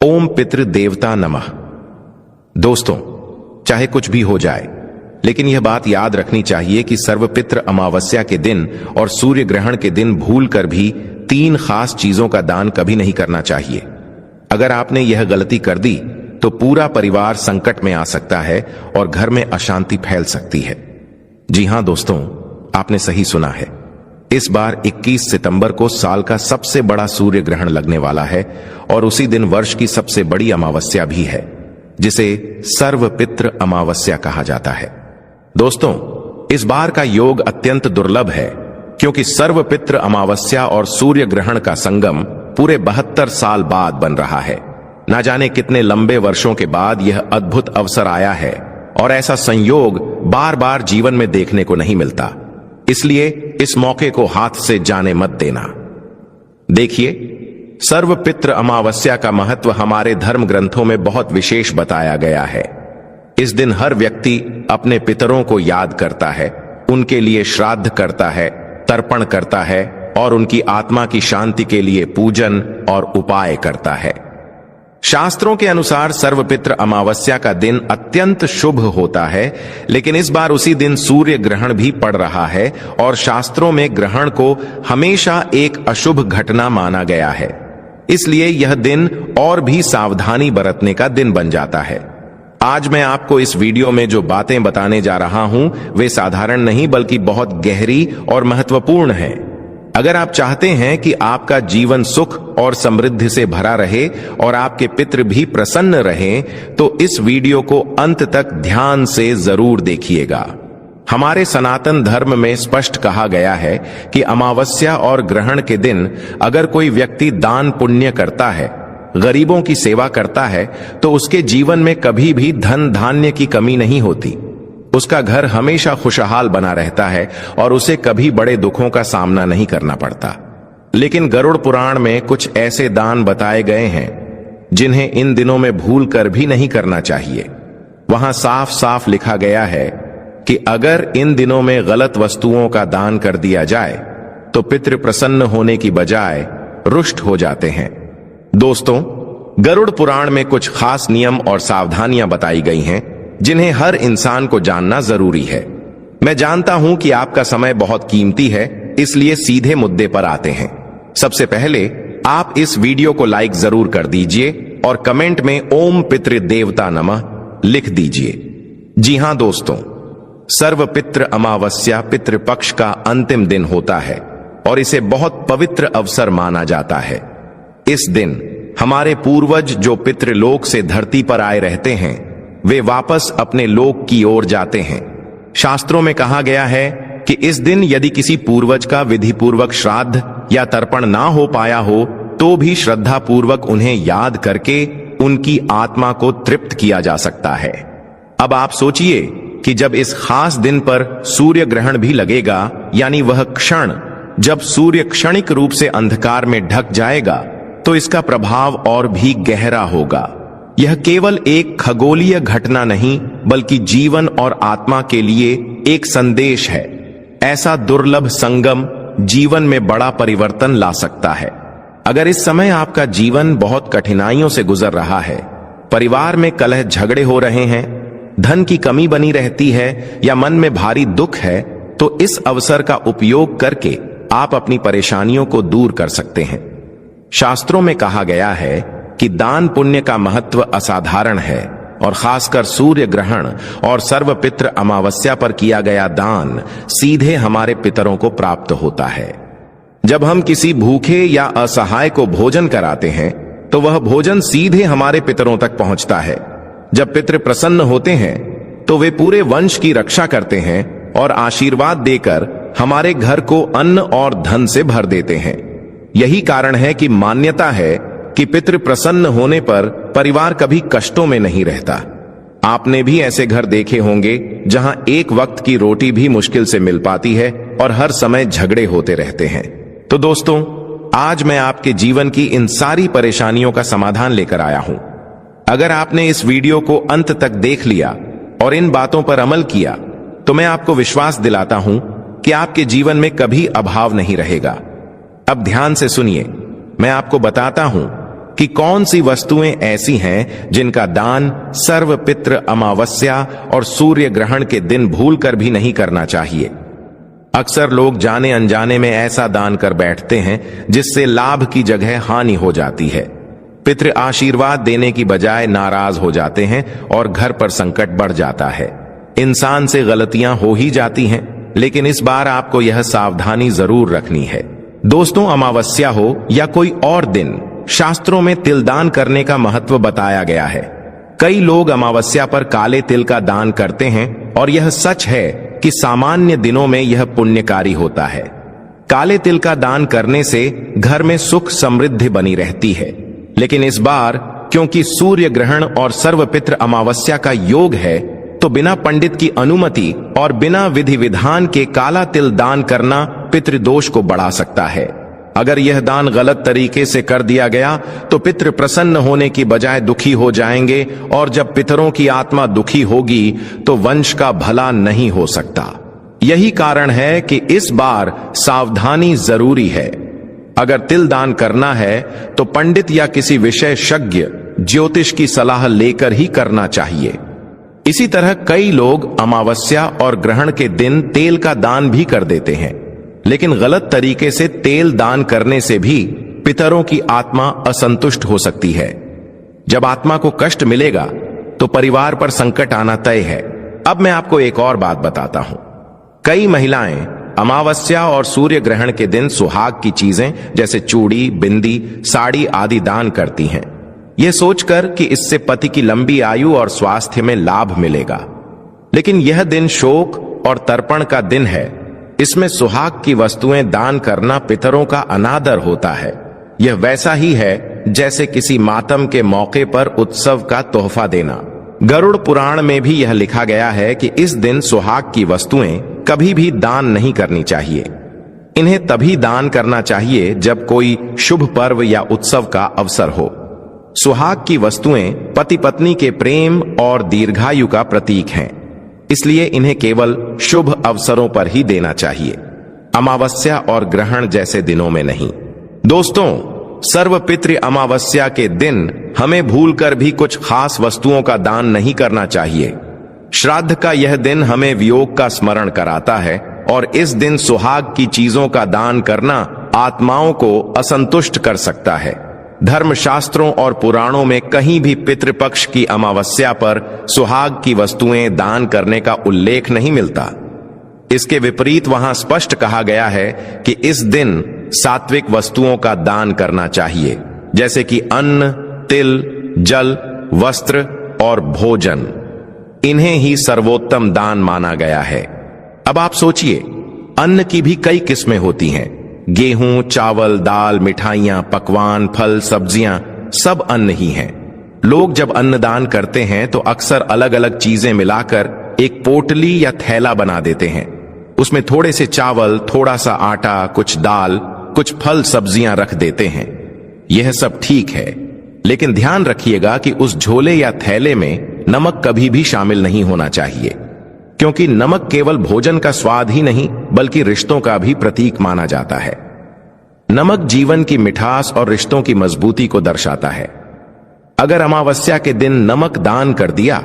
ओम पितृ देवता नमः। दोस्तों, चाहे कुछ भी हो जाए, लेकिन यह बात याद रखनी चाहिए कि सर्वपितृ अमावस्या के दिन और सूर्य ग्रहण के दिन भूलकर भी 3 खास चीजों का दान कभी नहीं करना चाहिए। अगर आपने यह गलती कर दी तो पूरा परिवार संकट में आ सकता है और घर में अशांति फैल सकती है। जी हां दोस्तों, आपने सही सुना है। इस बार 21 सितंबर को साल का सबसे बड़ा सूर्य ग्रहण लगने वाला है और उसी दिन वर्ष की सबसे बड़ी अमावस्या भी है, जिसे सर्वपितृ अमावस्या कहा जाता है। दोस्तों, इस बार का योग अत्यंत दुर्लभ है, क्योंकि सर्वपितृ अमावस्या और सूर्य ग्रहण का संगम पूरे 72 साल बाद बन रहा है। ना जाने कितने लंबे वर्षों के बाद यह अद्भुत अवसर आया है और ऐसा संयोग बार बार जीवन में देखने को नहीं मिलता। इसलिए इस मौके को हाथ से जाने मत देना। देखिए, सर्वपितृ अमावस्या का महत्व हमारे धर्म ग्रंथों में बहुत विशेष बताया गया है। इस दिन हर व्यक्ति अपने पितरों को याद करता है, उनके लिए श्राद्ध करता है, तर्पण करता है और उनकी आत्मा की शांति के लिए पूजन और उपाय करता है। शास्त्रों के अनुसार सर्वपितृ अमावस्या का दिन अत्यंत शुभ होता है, लेकिन इस बार उसी दिन सूर्य ग्रहण भी पड़ रहा है और शास्त्रों में ग्रहण को हमेशा एक अशुभ घटना माना गया है। इसलिए यह दिन और भी सावधानी बरतने का दिन बन जाता है। आज मैं आपको इस वीडियो में जो बातें बताने जा रहा हूं, वे साधारण नहीं बल्कि बहुत गहरी और महत्वपूर्ण हैं। अगर आप चाहते हैं कि आपका जीवन सुख और समृद्धि से भरा रहे और आपके पितृ भी प्रसन्न रहें, तो इस वीडियो को अंत तक ध्यान से जरूर देखिएगा। हमारे सनातन धर्म में स्पष्ट कहा गया है कि अमावस्या और ग्रहण के दिन अगर कोई व्यक्ति दान पुण्य करता है, गरीबों की सेवा करता है, तो उसके जीवन में कभी भी धन धान्य की कमी नहीं होती। उसका घर हमेशा खुशहाल बना रहता है और उसे कभी बड़े दुखों का सामना नहीं करना पड़ता। लेकिन गरुड़ पुराण में कुछ ऐसे दान बताए गए हैं जिन्हें इन दिनों में भूल कर भी नहीं करना चाहिए। वहां साफ साफ लिखा गया है कि अगर इन दिनों में गलत वस्तुओं का दान कर दिया जाए तो पितृ प्रसन्न होने की बजाय रुष्ट हो जाते हैं। दोस्तों, गरुड़ पुराण में कुछ खास नियम और सावधानियां बताई गई हैं जिन्हें हर इंसान को जानना जरूरी है। मैं जानता हूं कि आपका समय बहुत कीमती है, इसलिए सीधे मुद्दे पर आते हैं। सबसे पहले आप इस वीडियो को लाइक जरूर कर दीजिए और कमेंट में ओम पितृ देवता नमः लिख दीजिए। जी हां दोस्तों, सर्वपितृ अमावस्या पितृपक्ष का अंतिम दिन होता है और इसे बहुत पवित्र अवसर माना जाता है। इस दिन हमारे पूर्वज जो पितृलोक से धरती पर आए रहते हैं, वे वापस अपने लोक की ओर जाते हैं। शास्त्रों में कहा गया है कि इस दिन यदि किसी पूर्वज का विधि पूर्वक श्राद्ध या तर्पण ना हो पाया हो, तो भी श्रद्धा पूर्वक उन्हें याद करके उनकी आत्मा को तृप्त किया जा सकता है। अब आप सोचिए कि जब इस खास दिन पर सूर्य ग्रहण भी लगेगा, यानी वह क्षण जब सूर्य क्षणिक रूप से अंधकार में ढक जाएगा, तो इसका प्रभाव और भी गहरा होगा। यह केवल एक खगोलीय घटना नहीं, बल्कि जीवन और आत्मा के लिए एक संदेश है। ऐसा दुर्लभ संगम जीवन में बड़ा परिवर्तन ला सकता है। अगर इस समय आपका जीवन बहुत कठिनाइयों से गुजर रहा है, परिवार में कलह झगड़े हो रहे हैं, धन की कमी बनी रहती है या मन में भारी दुख है, तो इस अवसर का उपयोग करके आप अपनी परेशानियों को दूर कर सकते हैं। शास्त्रों में कहा गया है कि दान पुण्य का महत्व असाधारण है और खासकर सूर्य ग्रहण और सर्वपितृ अमावस्या पर किया गया दान सीधे हमारे पितरों को प्राप्त होता है। जब हम किसी भूखे या असहाय को भोजन कराते हैं, तो वह भोजन सीधे हमारे पितरों तक पहुंचता है। जब पितृ प्रसन्न होते हैं, तो वे पूरे वंश की रक्षा करते हैं और आशीर्वाद देकर हमारे घर को अन्न और धन से भर देते हैं। यही कारण है कि मान्यता है कि पितृ प्रसन्न होने पर परिवार कभी कष्टों में नहीं रहता। आपने भी ऐसे घर देखे होंगे जहां एक वक्त की रोटी भी मुश्किल से मिल पाती है और हर समय झगड़े होते रहते हैं। तो दोस्तों, आज मैं आपके जीवन की इन सारी परेशानियों का समाधान लेकर आया हूं। अगर आपने इस वीडियो को अंत तक देख लिया और इन बातों पर अमल किया, तो मैं आपको विश्वास दिलाता हूं कि आपके जीवन में कभी अभाव नहीं रहेगा। अब ध्यान से सुनिए, मैं आपको बताता हूं कि कौन सी वस्तुएं ऐसी हैं जिनका दान सर्व पितृ अमावस्या और सूर्य ग्रहण के दिन भूलकर भी नहीं करना चाहिए। अक्सर लोग जाने अनजाने में ऐसा दान कर बैठते हैं जिससे लाभ की जगह हानि हो जाती है। पितृ आशीर्वाद देने की बजाय नाराज हो जाते हैं और घर पर संकट बढ़ जाता है। इंसान से गलतियां हो ही जाती हैं, लेकिन इस बार आपको यह सावधानी जरूर रखनी है। दोस्तों, अमावस्या हो या कोई और दिन, शास्त्रों में तिलदान करने का महत्व बताया गया है। कई लोग अमावस्या पर काले तिल का दान करते हैं और यह सच है कि सामान्य दिनों में यह पुण्यकारी होता है। काले तिल का दान करने से घर में सुख समृद्धि बनी रहती है। लेकिन इस बार क्योंकि सूर्य ग्रहण और सर्वपितृ अमावस्या का योग है, तो बिना पंडित की अनुमति और बिना विधि विधान के काला तिल दान करना पितृदोष को बढ़ा सकता है। अगर यह दान गलत तरीके से कर दिया गया तो पितृ प्रसन्न होने की बजाय दुखी हो जाएंगे, और जब पितरों की आत्मा दुखी होगी तो वंश का भला नहीं हो सकता। यही कारण है कि इस बार सावधानी जरूरी है। अगर तिल दान करना है तो पंडित या किसी विशेषज्ञ ज्योतिष की सलाह लेकर ही करना चाहिए। इसी तरह कई लोग अमावस्या और ग्रहण के दिन तेल का दान भी कर देते हैं, लेकिन गलत तरीके से तेल दान करने से भी पितरों की आत्मा असंतुष्ट हो सकती है। जब आत्मा को कष्ट मिलेगा तो परिवार पर संकट आना तय है। अब मैं आपको एक और बात बताता हूं। कई महिलाएं अमावस्या और सूर्य ग्रहण के दिन सुहाग की चीजें जैसे चूड़ी, बिंदी, साड़ी आदि दान करती हैं, यह सोचकर कि इससे पति की लंबी आयु और स्वास्थ्य में लाभ मिलेगा। लेकिन यह दिन शोक और तर्पण का दिन है। इसमें सुहाग की वस्तुएं दान करना पितरों का अनादर होता है। यह वैसा ही है जैसे किसी मातम के मौके पर उत्सव का तोहफा देना। गरुड़ पुराण में भी यह लिखा गया है कि इस दिन सुहाग की वस्तुएं कभी भी दान नहीं करनी चाहिए। इन्हें तभी दान करना चाहिए जब कोई शुभ पर्व या उत्सव का अवसर हो। सुहाग की वस्तुएं पति पत्नी के प्रेम और दीर्घायु का प्रतीक हैं, इसलिए इन्हें केवल शुभ अवसरों पर ही देना चाहिए, अमावस्या और ग्रहण जैसे दिनों में नहीं। दोस्तों, सर्वपितृ अमावस्या के दिन हमें भूलकर भी कुछ खास वस्तुओं का दान नहीं करना चाहिए। श्राद्ध का यह दिन हमें वियोग का स्मरण कराता है, और इस दिन सुहाग की चीजों का दान करना आत्माओं को असंतुष्ट कर सकता है। धर्मशास्त्रों और पुराणों में कहीं भी पितृपक्ष की अमावस्या पर सुहाग की वस्तुएं दान करने का उल्लेख नहीं मिलता। इसके विपरीत वहां स्पष्ट कहा गया है कि इस दिन सात्विक वस्तुओं का दान करना चाहिए, जैसे कि अन्न, तिल, जल, वस्त्र और भोजन। इन्हें ही सर्वोत्तम दान माना गया है। अब आप सोचिए, अन्न की भी कई किस्में होती हैं। गेहूं, चावल, दाल, मिठाइयां, पकवान, फल, सब्जियां सब अन्न ही हैं। लोग जब अन्नदान करते हैं तो अक्सर अलग अलग चीजें मिलाकर एक पोटली या थैला बना देते हैं। उसमें थोड़े से चावल, थोड़ा सा आटा, कुछ दाल, कुछ फल सब्जियां रख देते हैं। यह सब ठीक है, लेकिन ध्यान रखिएगा कि उस झोले या थैले में नमक कभी भी शामिल नहीं होना चाहिए, क्योंकि नमक केवल भोजन का स्वाद ही नहीं बल्कि रिश्तों का भी प्रतीक माना जाता है। नमक जीवन की मिठास और रिश्तों की मजबूती को दर्शाता है। अगर अमावस्या के दिन नमक दान कर दिया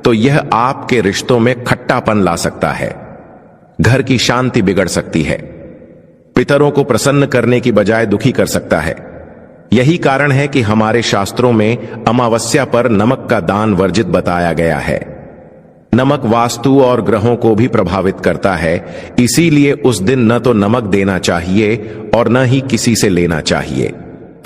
तो यह आपके रिश्तों में खट्टापन ला सकता है, घर की शांति बिगड़ सकती है, पितरों को प्रसन्न करने की बजाय दुखी कर सकता है। यही कारण है कि हमारे शास्त्रों में अमावस्या पर नमक का दान वर्जित बताया गया है। नमक वास्तु और ग्रहों को भी प्रभावित करता है, इसीलिए उस दिन न तो नमक देना चाहिए और न ही किसी से लेना चाहिए।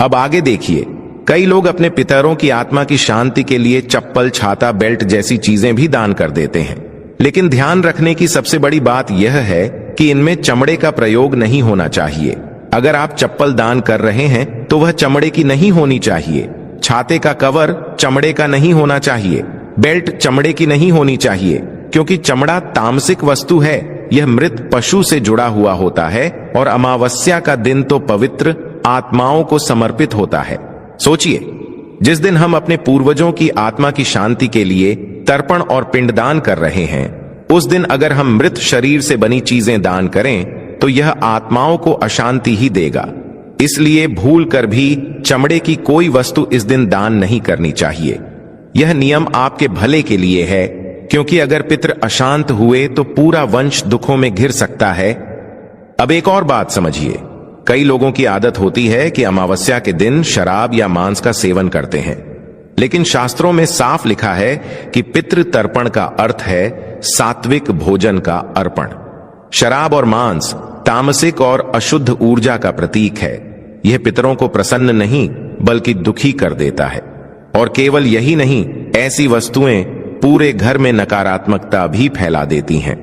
अब आगे देखिए, कई लोग अपने पितरों की आत्मा की शांति के लिए चप्पल, छाता, बेल्ट जैसी चीजें भी दान कर देते हैं। लेकिन ध्यान रखने की सबसे बड़ी बात यह है कि इनमें चमड़े का प्रयोग नहीं होना चाहिए। अगर आप चप्पल दान कर रहे हैं तो वह चमड़े की नहीं होनी चाहिए। छाते का कवर चमड़े का नहीं होना चाहिए। बेल्ट चमड़े की नहीं होनी चाहिए, क्योंकि चमड़ा तामसिक वस्तु है। यह मृत पशु से जुड़ा हुआ होता है, और अमावस्या का दिन तो पवित्र आत्माओं को समर्पित होता है। सोचिए, जिस दिन हम अपने पूर्वजों की आत्मा की शांति के लिए तर्पण और पिंडदान कर रहे हैं, उस दिन अगर हम मृत शरीर से बनी चीजें दान करें तो यह आत्माओं को अशांति ही देगा। इसलिए भूल कर भी चमड़े की कोई वस्तु इस दिन दान नहीं करनी चाहिए। यह नियम आपके भले के लिए है, क्योंकि अगर पितृ अशांत हुए तो पूरा वंश दुखों में घिर सकता है। अब एक और बात समझिए, कई लोगों की आदत होती है कि अमावस्या के दिन शराब या मांस का सेवन करते हैं, लेकिन शास्त्रों में साफ लिखा है कि पितृ तर्पण का अर्थ है सात्विक भोजन का अर्पण। शराब और मांस तामसिक और अशुद्ध ऊर्जा का प्रतीक है। यह पितरों को प्रसन्न नहीं बल्कि दुखी कर देता है। और केवल यही नहीं, ऐसी वस्तुएं पूरे घर में नकारात्मकता भी फैला देती हैं।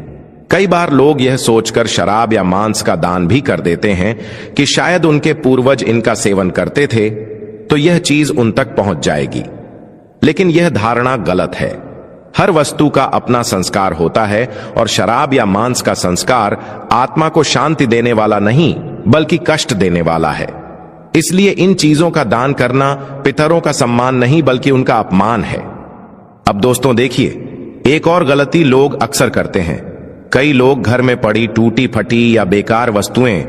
कई बार लोग यह सोचकर शराब या मांस का दान भी कर देते हैं कि शायद उनके पूर्वज इनका सेवन करते थे तो यह चीज उन तक पहुंच जाएगी, लेकिन यह धारणा गलत है। हर वस्तु का अपना संस्कार होता है और शराब या मांस का संस्कार आत्मा को शांति देने वाला नहीं बल्कि कष्ट देने वाला है। इसलिए इन चीजों का दान करना पितरों का सम्मान नहीं बल्कि उनका अपमान है। अब दोस्तों देखिए, एक और गलती लोग अक्सर करते हैं। कई लोग घर में पड़ी टूटी फटी या बेकार वस्तुएं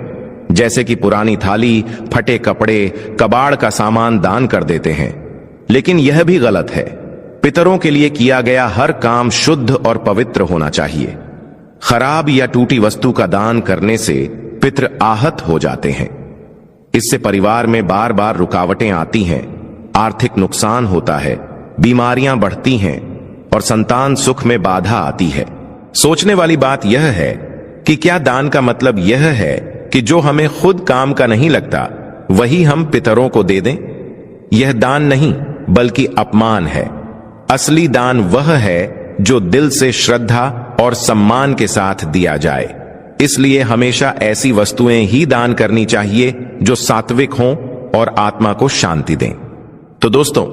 जैसे कि पुरानी थाली, फटे कपड़े, कबाड़ का सामान दान कर देते हैं, लेकिन यह भी गलत है। पितरों के लिए किया गया हर काम शुद्ध और पवित्र होना चाहिए। खराब या टूटी वस्तु का दान करने से पितृ आहत हो जाते हैं। इससे परिवार में बार बार रुकावटें आती हैं, आर्थिक नुकसान होता है, बीमारियां बढ़ती हैं और संतान सुख में बाधा आती है। सोचने वाली बात यह है कि क्या दान का मतलब यह है कि जो हमें खुद काम का नहीं लगता वही हम पितरों को दे दें? यह दान नहीं बल्कि अपमान है। असली दान वह है जो दिल से श्रद्धा और सम्मान के साथ दिया जाए। इसलिए हमेशा ऐसी वस्तुएं ही दान करनी चाहिए जो सात्विक हों और आत्मा को शांति दें। तो दोस्तों,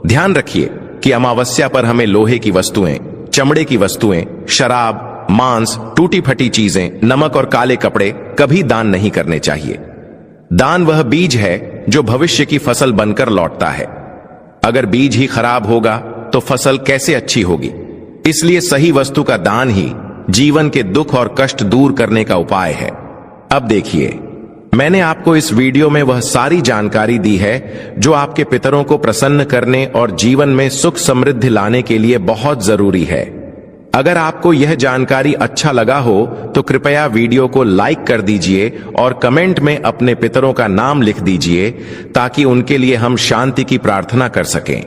ध्यान रखिए कि अमावस्या पर हमें लोहे की वस्तुएं, चमड़े की वस्तुएं, शराब, मांस, टूटी फटी चीजें, नमक और काले कपड़े कभी दान नहीं करने चाहिए। दान वह बीज है जो भविष्य की फसल बनकर लौटता है। अगर बीज ही खराब होगा तो फसल कैसे अच्छी होगी? इसलिए सही वस्तु का दान ही जीवन के दुख और कष्ट दूर करने का उपाय है। अब देखिए, मैंने आपको इस वीडियो में वह सारी जानकारी दी है जो आपके पितरों को प्रसन्न करने और जीवन में सुख समृद्धि लाने के लिए बहुत जरूरी है। अगर आपको यह जानकारी अच्छा लगा हो तो कृपया वीडियो को लाइक कर दीजिए और कमेंट में अपने पितरों का नाम लिख दीजिए ताकि उनके लिए हम शांति की प्रार्थना कर सकें।